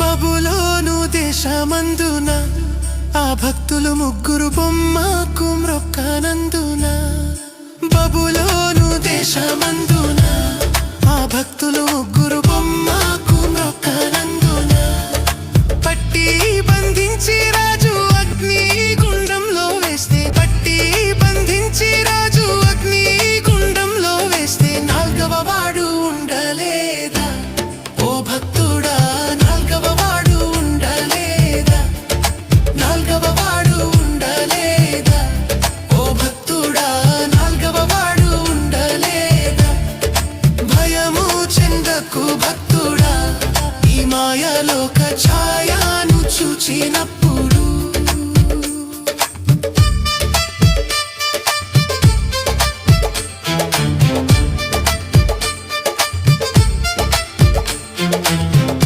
బబులోను దేశమందున ఆ భక్తులు ముగ్గురు బొమ్మకు మ్రొక్కనందున బబులోను దేశమందున ఆ భక్తులు ముగ్గురు బొమ్మకు మ్రొక్కనందున పట్టి బంధించి రాజు అగ్ని గుండంలో వేస్తే పట్టి బంధించి రాజు అగ్ని గుండంలో వేస్తే నాల్గవ వాడు ఉండలేదా? ఓ భక్తుడా, నాల్గవ వాడు ఉండలేదా? నాల్గవ వాడు ఉండలేదా? ఓ భక్తుడా, నాల్గవ వాడు ఉండలేదా? భయము చెందకు భక్తుడా, ఈ మాయలోక ఛాయను చూచినప్పుడు